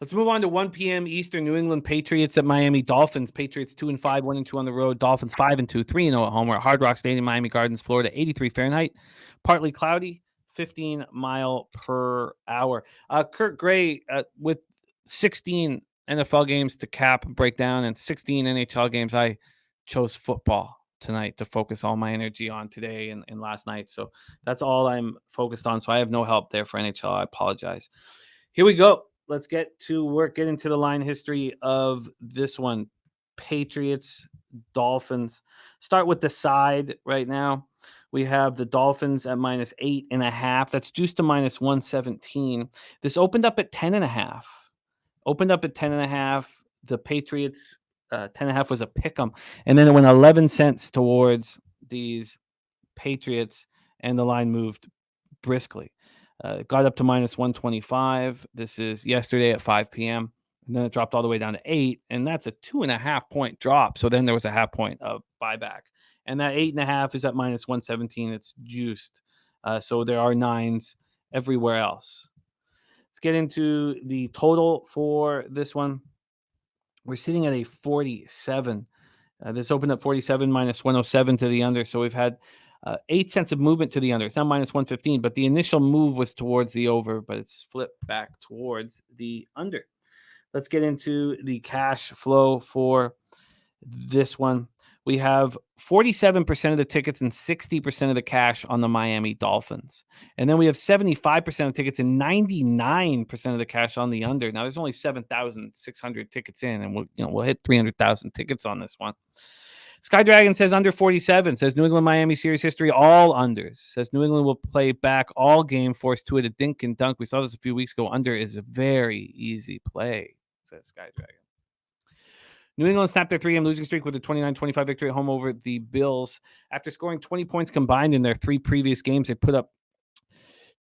Let's move on to 1 p.m. Eastern. New England Patriots at Miami Dolphins. Patriots 2-5, 1-2 on the road. Dolphins 5-2, 3-0 at home. We're at Hard Rock Stadium, Miami Gardens, Florida. 83 Fahrenheit, partly cloudy, 15 mile per hour. Kurt Gray with 16 NFL games to cap and break down, and 16 NHL games. I chose football tonight to focus all my energy on today and last night. So that's all I'm focused on. So I have no help there for NHL. I apologize. Here we go. Let's get to work, get into the line history of this one. Patriots, Dolphins. Start with the side right now. We have the Dolphins at -8.5. That's juiced to -117. This opened up at 10.5. Opened up at 10.5. The Patriots, 10.5 was a pick 'em. And then it went 11 cents towards these Patriots, and the line moved briskly. It got up to -125. This is yesterday at 5 p.m. And then it dropped all the way down to 8. And that's a 2.5 point drop. So then there was a half point of buyback. And that 8.5 is at -117. It's juiced. So there are nines everywhere else. Let's get into the total for this one. We're sitting at a 47. This opened up 47 -107 to the under. So we've had 8 cents of movement to the under. It's not -115, but the initial move was towards the over, but it's flipped back towards the under. Let's get into the cash flow for this one. We have 47% of the tickets and 60% of the cash on the Miami Dolphins. And then we have 75% of the tickets and 99% of the cash on the under. Now there's only 7,600 tickets in, and we'll hit 300,000 tickets on this one. Sky Dragon says under 47. Says New England Miami series history, all unders. Says New England will play back all game, forced to it a dink and dunk. We saw this a few weeks ago. Under is a very easy play, says Sky Dragon. New England snapped their 3-game losing streak with a 29-25 victory at home over the Bills. After scoring 20 points combined in their 3 previous games, they put up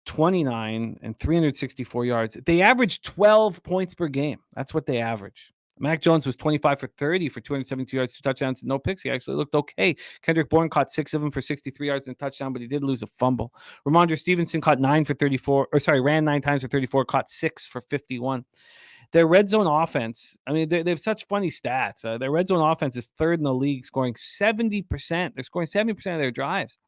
29 and 364 yards. They averaged 12 points per game. That's what they average. Mac Jones was 25 for 30 for 272 yards, 2 touchdowns, no picks. He actually looked okay. Kendrick Bourne caught 6 of them for 63 yards and a touchdown, but he did lose a fumble. Ramondre Stevenson caught 9 for 34, ran 9 times for 34, caught 6 for 51. Their red zone offense, I mean, they have such funny stats. Their red zone offense is 3rd in the league, scoring 70%. They're scoring 70% of their drives.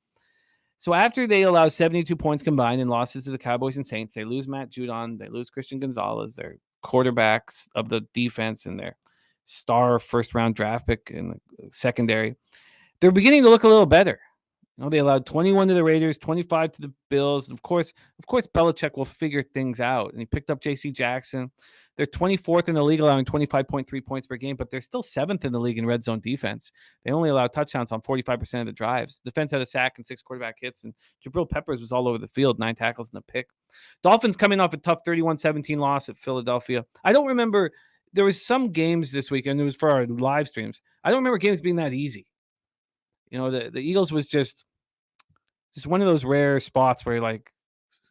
So after they allow 72 points combined in losses to the Cowboys and Saints, they lose Matt Judon, they lose Christian Gonzalez, their quarterbacks of the defense and their star first-round draft pick in the secondary. They're beginning to look a little better. They allowed 21 to the Raiders, 25 to the Bills. Of course, Belichick will figure things out. And he picked up J.C. Jackson. They're 24th in the league, allowing 25.3 points per game, but they're still 7th in the league in red zone defense. They only allow touchdowns on 45% of the drives. Defense had a sack and 6 quarterback hits, and Jabril Peppers was all over the field, 9 tackles and a pick. Dolphins coming off a tough 31-17 loss at Philadelphia. I don't remember. There was some games this weekend. It was for our live streams. I don't remember games being that easy. The Eagles was just one of those rare spots where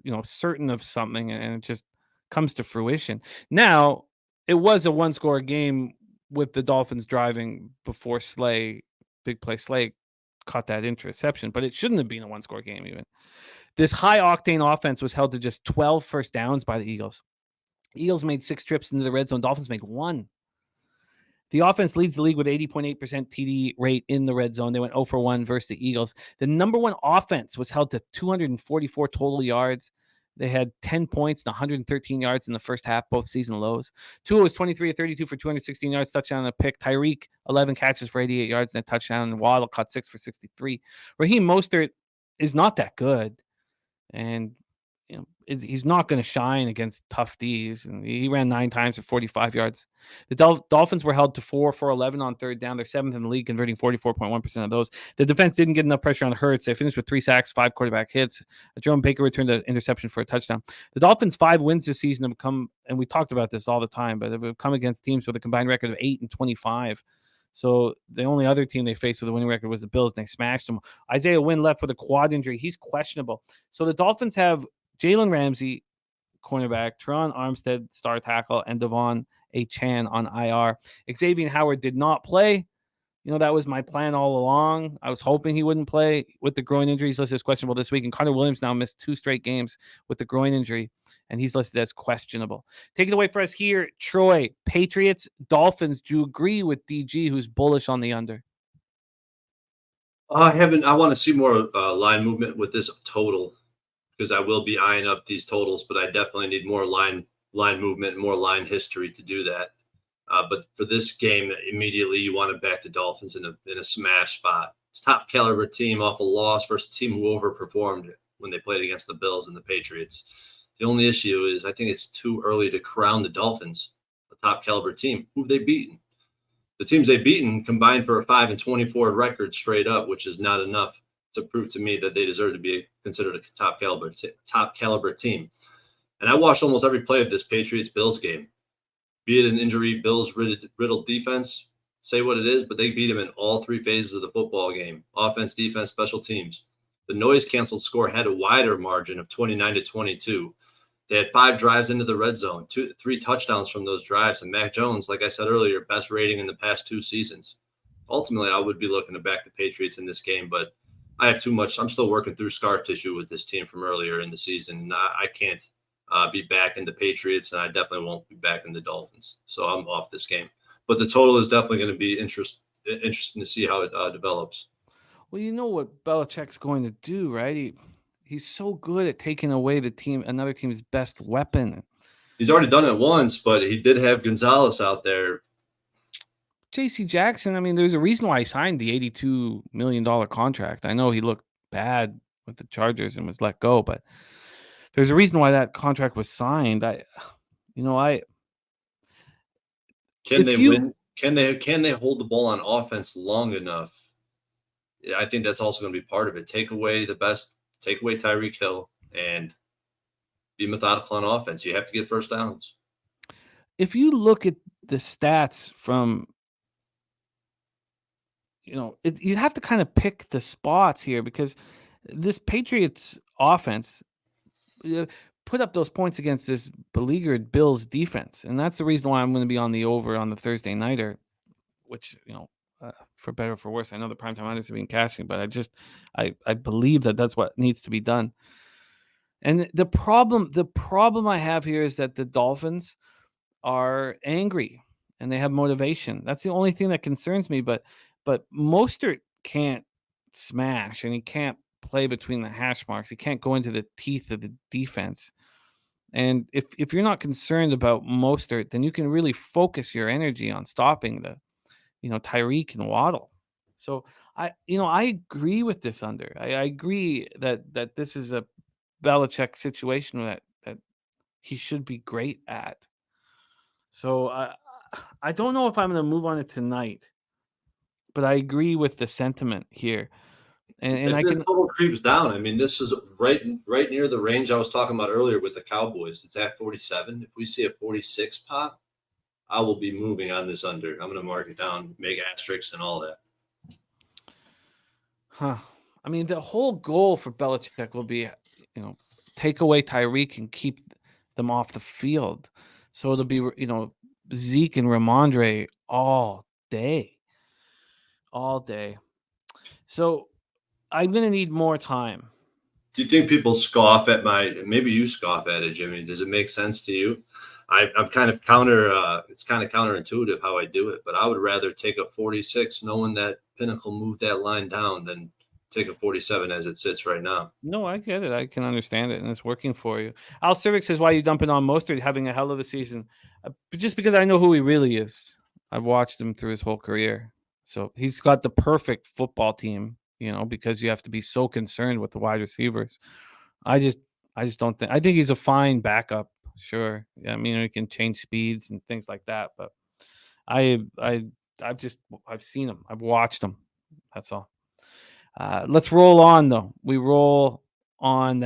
you're certain of something and it just comes to fruition. Now, it was a 1-score game with the Dolphins driving before big play Slay caught that interception, but it shouldn't have been a 1-score game even. This high-octane offense was held to just 12 first downs by the Eagles. Eagles made 6 trips into the red zone. Dolphins made 1. The offense leads the league with 80.8% TD rate in the red zone. They went 0 for 1 versus the Eagles. The number 1 offense was held to 244 total yards. They had 10 points and 113 yards in the first half, both season lows. Tua was 23 of 32 for 216 yards, touchdown and a pick. Tyreek, 11 catches for 88 yards and a touchdown. And Waddle caught 6 for 63. Raheem Mostert is not that good. And he's not going to shine against tough Ds. And he ran 9 times for 45 yards. The Dolphins were held to 4 for 11 on 3rd down. They're 7th in the league, converting 44.1% of those. The defense didn't get enough pressure on Hurts. They finished with 3 sacks, 5 quarterback hits. Jerome Baker returned an interception for a touchdown. The Dolphins' 5 wins this season have come, and we talked about this all the time, but have come against teams with a combined record of 8-25. So the only other team they faced with a winning record was the Bills, and they smashed them. Isaiah Wynn left with a quad injury. He's questionable. So the Dolphins have Jalen Ramsey, cornerback, Teron Armstead, star tackle, and Devon A. Chan on IR. Xavier Howard did not play. That was my plan all along. I was hoping he wouldn't play with the groin injury. He's listed as questionable this week. And Connor Williams now missed 2 straight games with the groin injury, and he's listed as questionable. Take it away for us here, Troy. Patriots, Dolphins. Do you agree with DG, who's bullish on the under? I haven't. I want to see more line movement with this total because I will be eyeing up these totals, but I definitely need more line movement, more line history to do that. But for this game, immediately you want to back the Dolphins in a smash spot. It's top caliber team off a loss versus a team who overperformed when they played against the Bills and the Patriots. The only issue is I think it's too early to crown the Dolphins a top caliber team. Who have they beaten? The teams they've beaten combined for a 5-24 record straight up, which is not enough to prove to me that they deserve to be considered a top caliber team. And I watched almost every play of this Patriots Bills game. Be it an injury, Bills riddled defense, say what it is, but they beat them in all 3 phases of the football game: offense, defense, special teams. The noise canceled score had a wider margin of 29-22. They had 5 drives into the red zone, 3 touchdowns from those drives. And Mac Jones, like I said earlier, best rating in the past 2 seasons. Ultimately, I would be looking to back the Patriots in this game, but I have too much. I'm still working through scar tissue with this team from earlier in the season. I can't be back in the Patriots, and I definitely won't be back in the Dolphins. So I'm off this game. But the total is definitely going to be interesting to see how it develops. Well, you know what Belichick's going to do, right? He's so good at taking away another team's best weapon. He's already done it once, but he did have Gonzalez out there. J.C. Jackson, I mean, there's a reason why he signed the $82 million contract. I know he looked bad with the Chargers and was let go, but there's a reason why that contract was signed. Can they win? Can they hold the ball on offense long enough? I think that's also going to be part of it. Take away Tyreek Hill and be methodical on offense. You have to get first downs. If you look at the stats from, you have to kind of pick the spots here because this Patriots offense put up those points against this beleaguered Bills defense. And that's the reason why I'm going to be on the over on the Thursday nighter, which, for better or for worse, I know the primetime unders have been cashing, but I believe that that's what needs to be done. And the problem I have here is that the Dolphins are angry and they have motivation. That's the only thing that concerns me. But Mostert can't smash and he can't play between the hash marks. He can't go into the teeth of the defense. And if you're not concerned about Mostert, then you can really focus your energy on stopping Tyreek and Waddle. So I agree with this under. I agree that this is a Belichick situation that he should be great at. So I don't know if I'm going to move on it tonight, but I agree with the sentiment here. And if this total creeps down, I mean, this is right near the range I was talking about earlier with the Cowboys. It's at 47. If we see a 46 pop, I will be moving on this under. I'm going to mark it down, make asterisks and all that. I mean, the whole goal for Belichick will be, take away Tyreek and keep them off the field. So it'll be, Zeke and Ramondre all day. So I'm going to need more time. Do you think people scoff at maybe you scoff at it, Jimmy? Does it make sense to you? I'm kind of it's kind of counterintuitive how I do it, but I would rather take a 46 knowing that Pinnacle moved that line down than take a 47 as it sits right now. No, I get it. I can understand it, and it's working for you. Al Civic says, why are you dumping on Mostert having a hell of a season? Just because I know who he really is. I've watched him through his whole career. So he's got the perfect football team, because you have to be so concerned with the wide receivers. I just don't think. I think he's a fine backup. Sure. Yeah, I mean, he can change speeds and things like that. But I've seen him. I've watched him. That's all. Let's roll on, though. We roll on that.